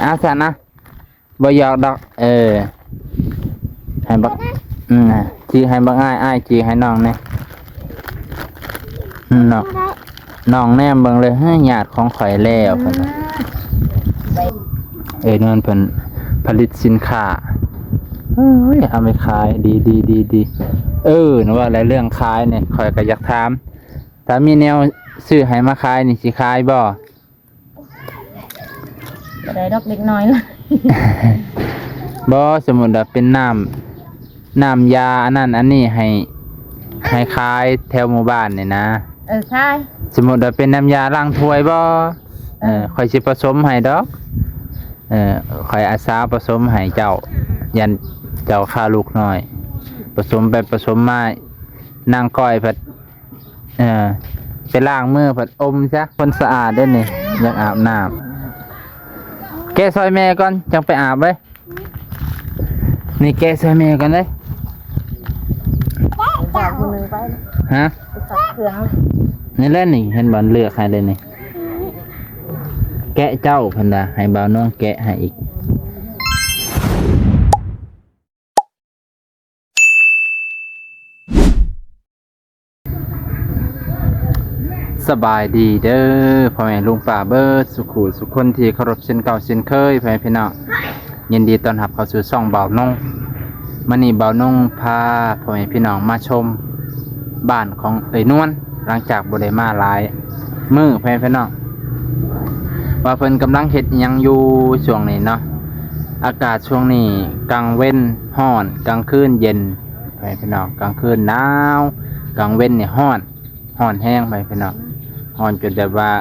อาสันนะบ่หยอกดอกให้บักจีให้บักอ้ายจีให้น้องเนี่ยน้องแนมเบิ่งเลยให้ญาติของข่อยแล้วเพิ่นนั่นเพิ่นผลิตสินค้าเอาไปขายดีนึกว่าอะไรเรื่องขายเนี่ยข่อยก็อยากถามถ้ามีแนวซื้อให้มาขายนี่สิขายบ่ได้ดอกเล็กน้อยละ บ่สมมุติว่าเป็นน้ำยาอันนั้นอันนี้ให้ขายแถวหมู่บ้านนี่นะใช่สมมุติว่าเป็นน้ำยาล้างถ้วยบ่ข่อยสิผสมให้ดอกข่อยอาสาผสมให้เจ้ายันเจ้าค่าลูกน้อยผสมไปผสมมานางก้อยผัดไปล้างมือผัดอมซะคนสะอาดได้นี่อยากอาบน้ำแกซอยแม่ก่อนจังไปอาบไว้นี่แกซอยแม่ก่อนเลยจากคนนึงไปฮะเครื่องนี่แหละนี่เห็นบอลเลือกให้เลยนี่แกะเจ้าพันดาให้บ่าวน้องแกะให้อีกสบายดีเด้อพ่อแม่ลุงป้าเบิร์ดสุขุสุขคนที่เคารพเช่นเก่าเช่นเคยพ่อแม่พี่น้องยินดีต้อนรับเข้าสู่ช่องบ่าวนงมื้อนี้บ่าวนงพาพ่อแม่พี่น้องมาชมบ้านของนวลหลังจากบ่ได้มาหลายมื้อพ่อแม่พี่น้องว่าเพิ่นกำลังเฮ็ดหยังอยู่ช่วงนี้เนาะอากาศช่วงนี้กลางเว้นร้อนกลางคืนเย็นพ่อแม่พี่น้องกลางคืนหนาวกลางเว้นเนี่ยร้อนแห้งพ่อแม่พี่น้องร้อนจนแบบว่า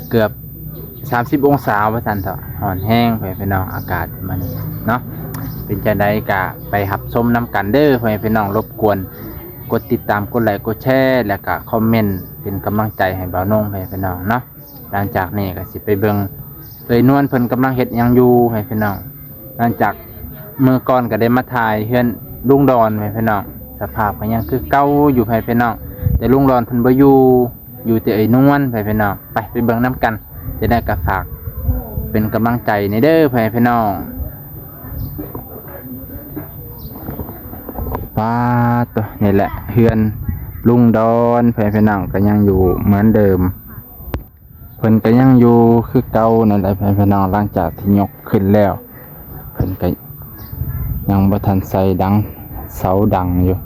เกือบ30องศาว่าซั่นเถาะร้อนแห้งพี่น้องอากาศมันเนาะเป็นจังได๋ก็ไปรับชมนำกันเด้อพี่น้องรบกวนกดติดตามกดไลค์กดแชร์แล้วก็คอมเมนต์เป็นกำลังใจให้บ่าวนงพี่น้องเนาะหลังจากนี้ก็สิไปเบิ่งนวลเพิ่นกำลังเฮ็ดหยังอยู่พี่น้องหลังจากมื้อก่อนก็ได้มาถ่ายเฮือนลุงดอนพี่น้องสภาพก็ยังคือเก่าอยู่พี่น้องแต่ลุงดอนเพิ่นบ่อยู่แต่นวลพี่น้องไปเบิ่งนำกันจะได้ก็ฝากเป็นกำลังใจในเด้อพี่น้องป้าตัวนี่แหละเฮือนลุงดอนพี่น้องก็ยังอยู่เหมือนเดิมเพิ่นก็ยังอยู่คือเก่านั่นแหละพี่น้องหลังจากที่ยกขึ้นแล้วเพิ่นก็ยังบ่ทันใส่ดังเสาดังอยู่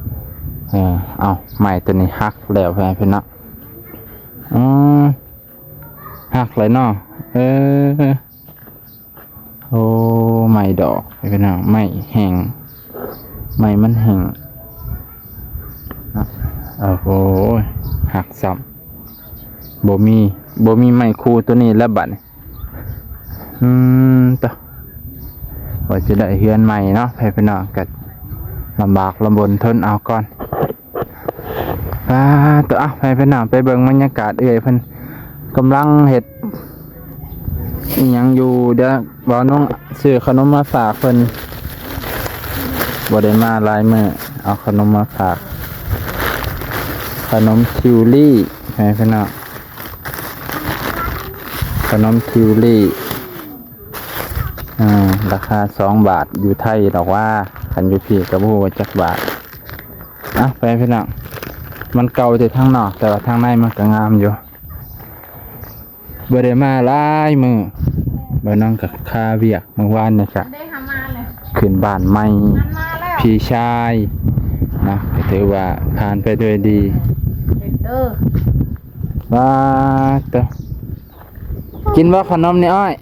เอาไม้ตัวนี้หักแล้วพี่น้องหักเลยเนาะโอ้ไม้ดอกพี่น้องไม้แห้งไม้มันแห้งโอ้โหหักซ้ำบ่มีไม้คู่ตัวนี้แล้วบัดต่อว่าจะได้เฮือนใหม่เนาะพี่น้องก็ลำบากลำบนทนเอาก่อนตัวพี่น้องไปเบิ่งบรรยากาศเพิ่นกำลังเฮ็ดอิหยังอยู่เดี๋ยวบ่าวน้องซื้อขนมมาฝากเพิ่นบ่ได้มาหลายมื้อเอาขนมมาฝากขนมทิวลี่พี่น้องขนมทิวลี่ราคา2 บาทอยู่ไทยดอกว่าคันอยู่พี่ก็บ่ฮู้ว่าจักบาทไปพี่น้องมันเก่าแต่ทางนอกแต่ว่าทางในมันก็งามอยู่บ่ได้มาหลายมื้อบ่น้องก็คาเวียกเมื่อวานนี่ก็ขึ้นบ้านใหม่พี่ชายนะก็ถือว่าผ่านไปด้วยดีว้าตัวกินว่าขนมนี่อ้อย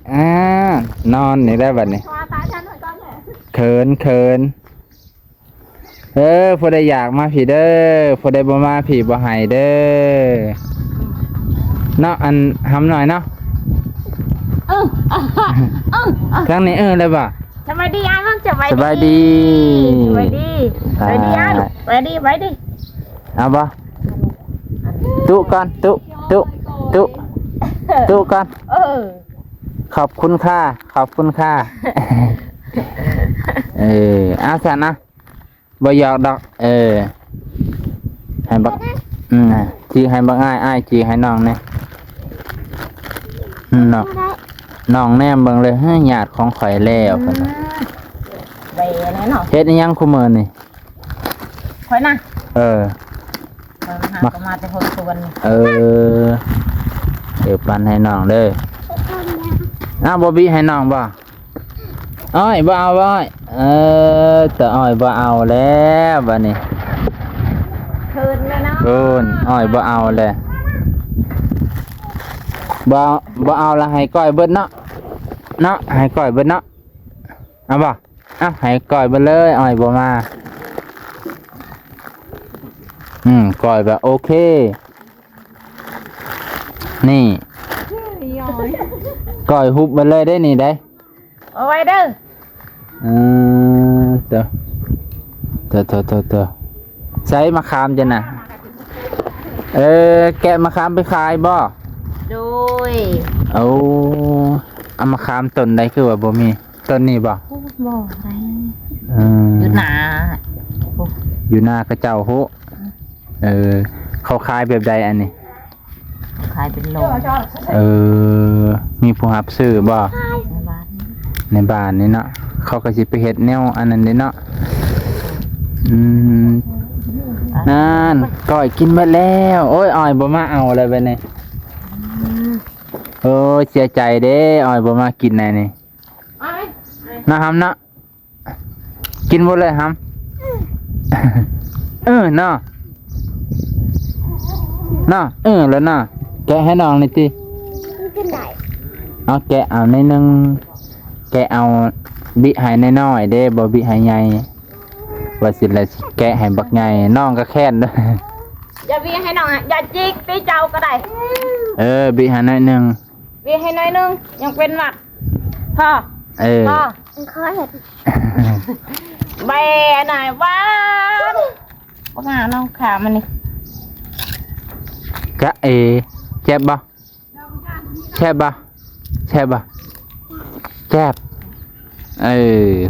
นอนนี่ได้บัดนี้เขินพอได้อยากมาผีเด้อพอได้บ่มาผีบ่ให้เด้อเนาะอันทำหน่อยเนาะครั้งนี้เลยบ่สบายดีมั้งสบายดีไปดีเอาบ่ตุก่อนตุก่อนขอบคุณค่ะอาสันนะบ่หยอกดอกให้บักจีให้บักอ้ายจีให้น้องเนี่ย น้องน้องแนมเบิ่งเลยญาติของข่อยแล้วเพิ่นน่ะ ไปแน่เนาะ เฮ็ดอิหยังคุมื้อนี่ คอยนะ เออ หาประมาณแต่คนส่วน เออเดี๋ยวปันให้น้องเด้ออ้าวบ่บีให้น้องบ่อ้อยบ่เอาบ่อ้อยแต่อ้อยบ่เอาแล้วบัดนี้ คืนเลยเนาะ เพิ่นอ้อยบ่เอาแล้วบ่เอาละให้ก้อยเบิดเนาะเนาะให้ก้อยเบิดเนาะเอาบ่เอาให้ก้อยเบิดเลยอ้อยบ่มาก้อยแบบโอเคนี่ก้อยฮุบไปเลยได้นี่ได้ เอาไว้เด้อ เตอใช้มะขามจ้ะน่ะแกะมะขามไปขายบ่ โดย เอามะขามต้นใดคือว่าบ่มีต้นนี้บ่ พูดบอกอะไร อืม อยู่หนา อยู่หน้ากระเจ้าโหเขาขายแบบใดอันนี้ ขายเป็นโล มีผู้รับซื้อบ่ ในบ้าน ในบ้านนี่เนาะเขาก็สิไปเฮ็ดแนวอันนั้นเด้เนาะนั่นก้อยกินหมดแล้วโอ้ยอ้อยบ่มาเอาเลยบัดนี้โอ้ยเสียใจเด้อ้อยบ่มากินแน่นี่นะฮัมเนาะกินบ่เลยฮัมเนาะแล้วเนาะแกะให้น้องหน่อยติเอาแกะเอาในนึงแกะเอาบิให้น้อยๆเด้บ่บิให้ใหญ่ว่าสิละแกะให้บักใหญ่น้องก็แค้นเด้อ อย่าวีให้น้องอย่าจิกตีเจ้าก็ได้ บิให้หน่อยนึง วีให้น้อยนึงยังเป็นหมักพ่อพ่อขอเห็ดใบหน่อยว่าบ้างน้องขามันนี่ กะแจ็บบ่แช่บบ่แจ็บ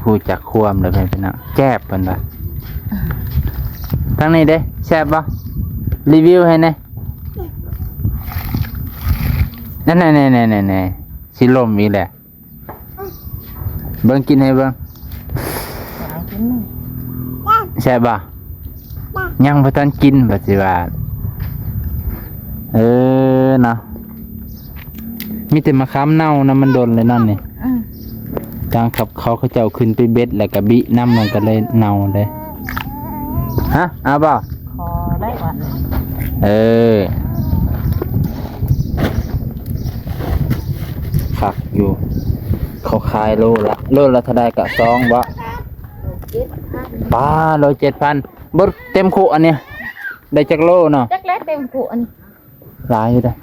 พูดจากความเลยพี่น้องแจ็บเพิ่นว่าทางนี้เด้แซ่บบ่รีวิวให้แน่นั่นๆสิลมอีแหละเบิ่งกินให้เบิ่งแซ่บบ่ยังบ่ทันกินบัดสิว่าเนาะมีแต่มะขามเน่านะมันโดนเลยนั่นนี่จางขับเขาเจ้าขึ้นไปเบ็ดแล้วก็บิน้ำมันก็เลยเน่าเลยฮะเอาบ่ ขอได้ก่อน ขักอยู่เขาขายโลละเท่าใดกะ2บ่ป้า7,000บ่เต็มคุอันเนี้ยได้จักโลเนาะ จักเล็กเต็มกุอันนี้ หลายอยู่เด้อ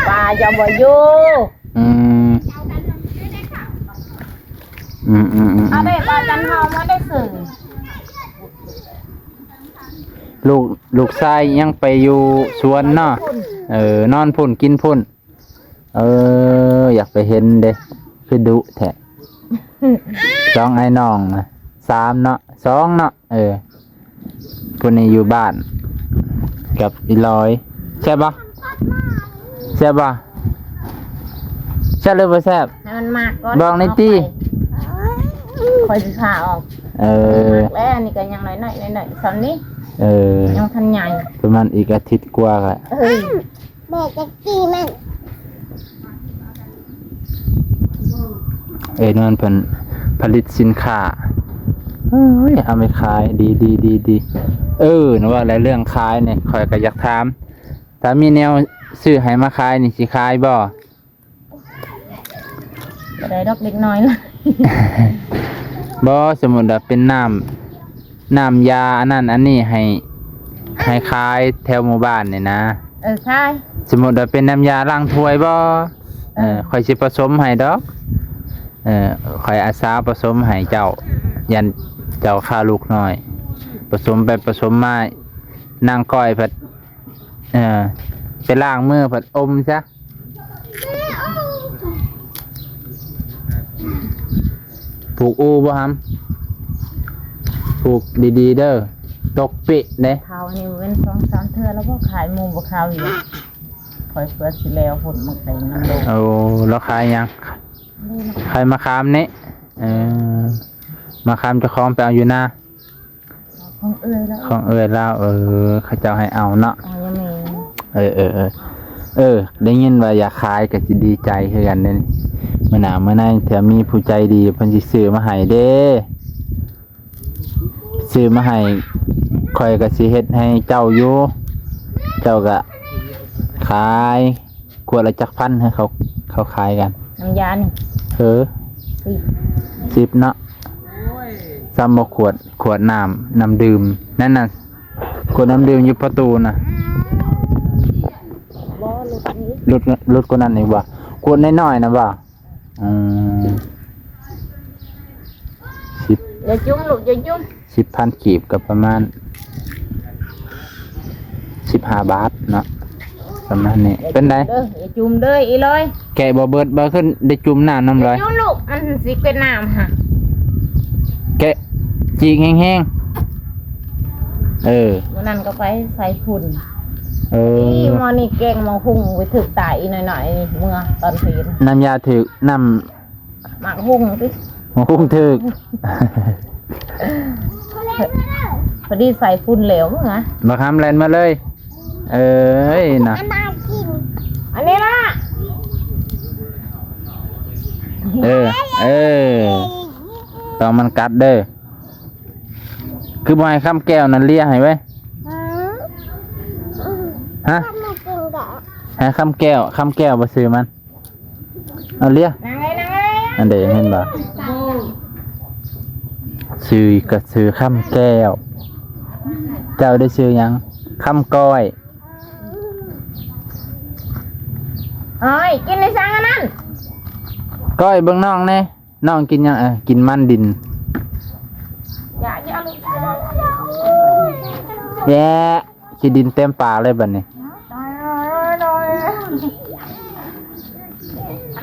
ปลาจะบ่อยู่เอาได้ปลาจันทร์มาได้สื่อ ลูกชายยังไปอยู่สวนเนาะนอนพุ่นกินพุ่นอยากไปเห็นเด้คือดุแท้2ไอ้น้องนะ3เนาะ2เนาะพุ่นนี้อยู่บ้านกับอีลอยแซ่บบ่แซ่บหรือบ่แซ่บ ให้มันมากก่อน บอกในตี้ คอยสิขาออกแล้วอันนี้ก็ยังน้อยๆสอนนี้ยังทันใหญ่ ประมาณอีกอาทิตย์กว่าก็ แม่จะกี้มัน นั่นเพิ่นผลิตสินค้าเอาไปขายดีนึกว่าอะไรเรื่องขายเนี่ยข่อยก็อยากถามถ้ามีแนวซื้อให้มาขายนี่สิขายบ่ ก็ได้ดอกเล็กน้อยเลย บ่สมมุติว่าเป็นน้ำยาอันนั้นอันนี้ให้ขายแถวหมู่บ้านนี่นะ ใช่ สมมุติว่าเป็นน้ำยาล้างถ้วยบ่ข่อยสิผสมให้ดอกข่อยอาสาผสมให้เจ้ายันเจ้าค่าลูกน้อยผสมไปผสมมานางก้อยผัดไปล้างมือผัดอมซะผูกอูบ่ฮัมผูกดีๆเด้อตกปิเด้ ข้าวนี่เว้น2-3เทื่อแล้วบ่ขายหมูบ่ข้าวอีก คอยเพื่อสิแล้วผลมันเต็มน้ำโด โอ้แล้วขายยังขายมะขามนี่มะขามเจะคล้าของไปเอาอยู่หน้า ของเอ้ยแล้ว ของแล้วเขาเจ้าให้เอาเนาะ เอายังมี ได้ยินว่าอยากขายก็สิดีใจคือกันเด้มื้อหน้ามื้อในแถมมีผู้ใจดีเพิ่นสิซื้อมาให้เด้ซื้อมาให้ข่อยก็สิเฮ็ดให้เจ้าอยู่เจ้าก็ขายขวดละจักพันให้เขาขายกัน น้ำยานี่ 10เนาะซ้ำบ่ขวดน้ำดื่มนั่นน่ะขวดน้ำดื่มอยู่ประตูน่ะ บ่ลูกนี้ รถคนนั้นอีกบ่ขวดน้อยๆนะบ่10 อย่าจุ่มลูกอย่าจุ่ม 10,000 กีบกับประมาณ15 บาทเนาะประมาณนี้เป็นได อย่าจุ่มเด้ออีลอย แกะบ่เบิดบ่ขึ้นได้จุ่มน้ำ อ ร้อย ย่าจุ่มลูกมันสิเป็นน้ำฮะ แกะจีกแห้งๆวันนั้นก็ไปใส่ฝุ่น เออ นี่มอนี่แกงมาหุ่งไปถึกตายอีหน่อยๆนี่เมื่อตอนเพลน น้ำยาถึกน้ หมักหุ่งสิ ำหัวคุ้งถึก พอดีใส่ฝุ่นเหลวมั้งนะ มาคำแลนมาเลยเอ้ยนะ อันนี้ล่ะ เออต้องมันกัดเด้อคือบ่ให้คำแก้วนั่นเลียให้ไว้ฮะให้คำแก้วบ่ซื้อมันเอาเลีย นั่งไงนั่งไง อันเดเห็นบ่ซื้อก็ซื้อคำแก้วเจ้าได้ซื้อหยังคำก้อย เอ้ยกินในซังอันนั้น ก้อยเบิ่งน้องแน่น้องกินหยังกินมันดิน อย่าลูก แย่ขี้ดินเต็มปากเลยบัดนี้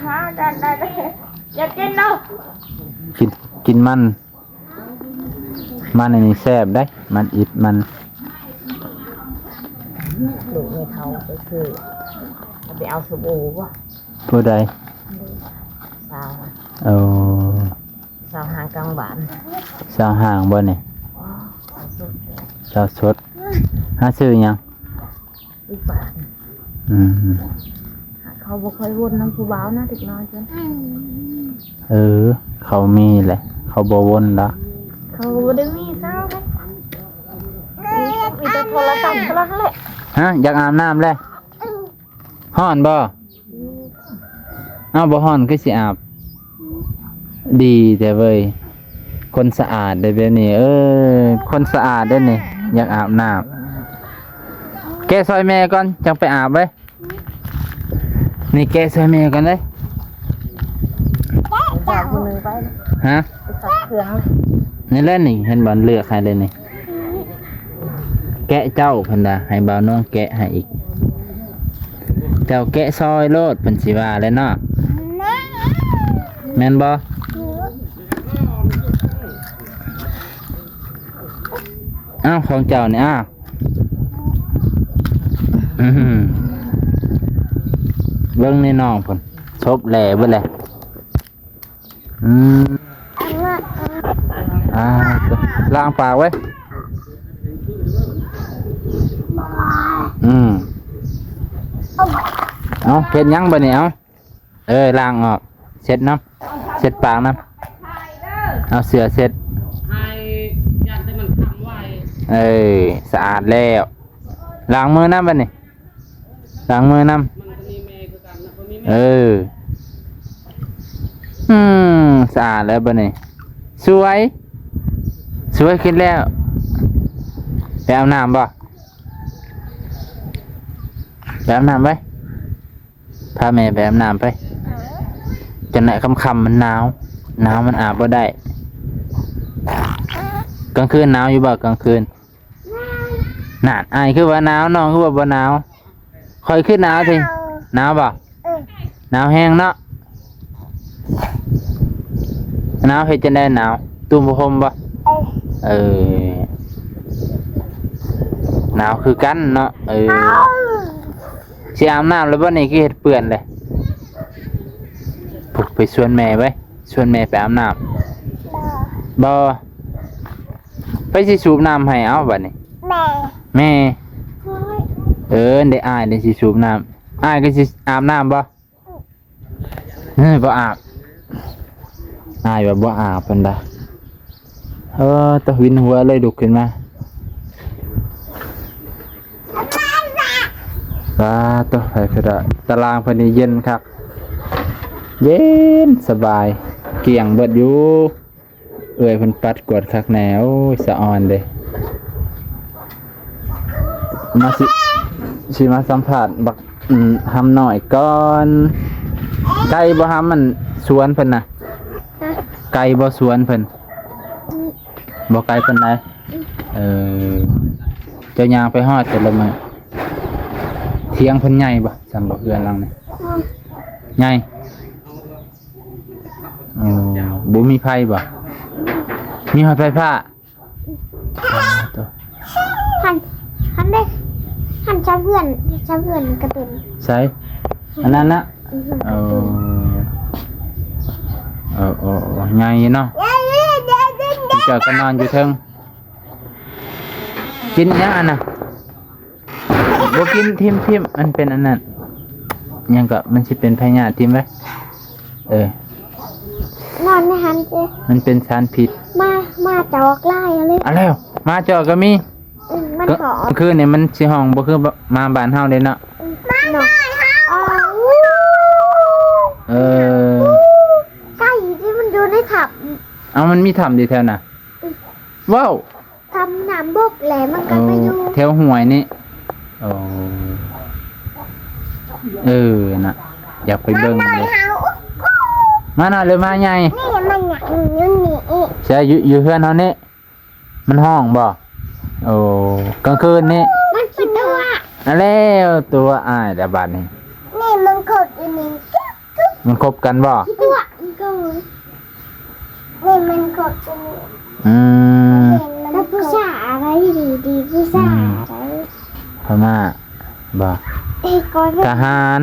หากันได้อย่ากินเนาะ กินมันอันนี้แซ่บได้มันอิดมัน ลูกไม่เท่าก็คือไปเอาสบู่วะ ผู้ใด สาว เอา สาวหางกลางบ้าน สาวห่างบ่นี่ สาวสุด สาวสดหาซื้อหยัง อีกบ้าน เขาบ่ค่อยวนน้ำผู้บ่าวนะเด็กน้อยจน เขามีแหละ เขาบ่วนละ เขาบ่ได้มีสาวเลยมีแต่โทรศัพท์เท่านั้นแหละ ฮะอยากอาบน้ำเลยฮ้อนบ่บ่ฮ้อนคือสิอาบ ดีแต่เว้ยคนสะอาดได้แบบนี้คนสะอาดได้นี่อยากอาบน้ำแกะซอยแม่ก่อนจังไปอาบไว้นี่แกะซอยแม่ก่อนเลย สาวคนหนึงไป ฮะ ไปสักเครื่อง นี่แหละนี่เห็นบอลเลือกให้เลยนี่แกะเจ้าเพิ่นน่ะให้บ่าวน้องแกะให้อีก เจ้าแกะซอยโลดเพิ่นสิว่าแล้วเนาะแม่นบ่ของเจ้านี่เบิ่งในน้องเพิ่นชบแหล่เบิดแหละล้างปากไว้เอาเฮ็ดหยังบ่นี่เอาล้างออกเช็ดน้ำเช็ดปากน้ำเอาเสื้อเช็ดสะอาดแล้วล้างมือน้ำบ่นี่ล้างมือน้ำสะอาดแล้วบ่นี่สวยขึ้นแล้วไปอาบน้ำบ่ไปอาบน้ำไปพาแม่ไปอาบน้ำไปจังไหนค่ำๆมันหนาวมันอาบบ่ได้กลางคืนหนาวอยู่บ่กลางคืนน่ะอายคือว่าหนาวน้องคือว่าบ่หนาวคอยขึ้นหนาวสิหนาวบ่หนาวแห้งเนาะหนาวเฮ็ดจังได๋หนาวตุ้มห่มบ่หนาวคือกันเนาะ สิอาบน้ำแล้วบ่นี่คือเฮ็ดเปื้อนเลยปลุกไปชวนแม่ไว้ชวนแม่ไปอาบน้ำบ่ไปสิสูบน้ำให้เอาบัดนี้แม่ได้อายได้สิสูบน้ำอายก็สิอาบน้ำบ่บ่อาบอายแบบบ่อาบเพิ่นดาตะวินหัวเลยลุกขึ้นมาตัวไปก็ได้ตารางเพิ่นนี่เย็นคักเย็นสบายเกี่ยงเบิดอยู่เอ้ยเพิ่นปัดกวดคักแนวสะออนเด้มาสิมาสัมภาษณ์บักหำหน่อยก่อนไก่บ่หำมันสวนเพิ่นน่ะไก่บ่สวนเพิ่นบ่ไก่ปานใดเจ้าย่างไปฮอดแต่ละมื้อเถียงเพิ่นใหญ่บ่สำหรับเรือนหลังนี่ใหญ่บ่มีไผบ่มีหอดไฟฟ้าตัว หันได้หันชาเพื่อนกระตุน ใช่อันนั้นนะใหญ่เนาะเจ้าก็นอนอยู่เทิงกินยังอันน่ะบ่กินทิมอันเป็นอันนั้นยังก็มันสิเป็นพยาธิทิมไว้นอนในหันเจ มันเป็นสารพิษมาจอกไล่เลย อ่ะแล้วมาเจาะก็มีมันขอ คือเนี่ยมันสิห้องบ่คือมาบ้านเฮาเด้เนาะไก่ที่มันอยู่ในถับมันมีถ้ำอยู่แถวน่ะว้าวทำน้ำบกแหลมันก็ไปอยู่แถวห้วยนี่น่ะอยากไปเบิ่งเลยมาหน่อยเลยมาใหญ่นี่มันใหญ่อยู่นี่ใช่อยู่เฮือนเฮานี่มันห้องบ่กลางคืนนี่มันคิดตัวแล้วตัวอ้ายแต่บัดนี้นี่มันกดอยู่นี่มันคบกันบ่คิดตัวนี่มันกดอยู่นี่แล้วผู้ชายอะไรดีผู้ชายอะไรพม่าบ่ทหาร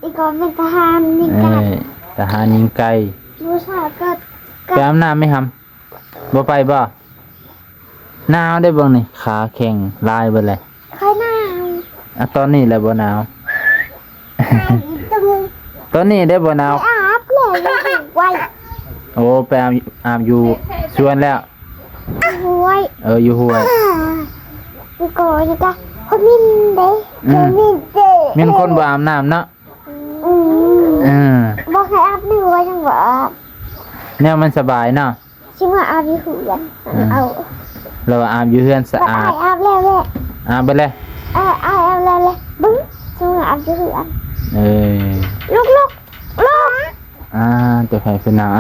อีกคนเป็นทหารยิงไก่ทหารยิงไก่ผู้ชายก็ไปอาบน้ำไหมครับบ่ไปบ่หนาวได้บ่นี่ขาแข็งลายเบิดเลยใครหนาวตอนนี้แหละบ่หนาวตอนนี้ได้บ่หนาวอาบเลยไว้ไปอาบอยู่สวนแล้วห้วยอยู่ห้วยพี่โก้นี่ก็คนมินเด้มินคนบ่อาบน้ำเนาะบอกให้อาบไม่ไหวจังหวะเนี่ยมันสบายเนาะชิว่าอาบอยู่เฮือนเราอาบอยู่เฮือนสะอาดอาบแล้วอาบไปเลยอาบแล้วบึ้งชิว่าอาบอยู่เฮือนลูกตัวไข่เป็นหนา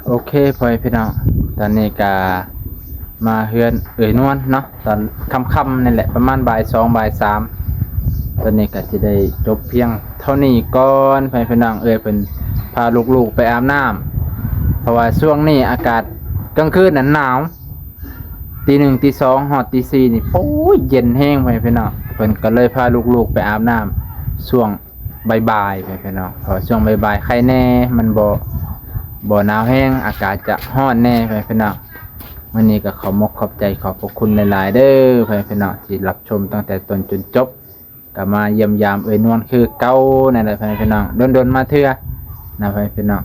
โอเคพอพี่น้องตอนนี้ก็มาเฮือนนวลเนาะตอนค่ำๆนี่แหละประมาณบ่าย2บ่าย3ตอนนี้ก็สิได้จบเพียงเท่านี้ก่อนพี่น้องเป็นพาลูกๆไปอาบน้ำเพราะว่าช่วงนี้อากาศกลางคืนหนาวตี 1ตี 2ฮอดตี 4นี่โอ้ยเย็นแห้งพี่น้องเพิ่นก็เลยพาลูกๆไปอาบน้ำช่วงบ่ายๆพี่น้องเพราะช่วงบ่ายๆใครแน่มันบ่หนาวแห้งอากาศจะร้อนแน่พี่น้องวันนี้ก็ขอบใจขอบพระคุณหลายๆเด้อพี่น้องที่รับชมตั้งแต่ต้นจนจบก็มาเยี่ยมยามนวลคือเก่านั่นแหละพี่น้องโดนๆมาเทื่อนะพี่น้อง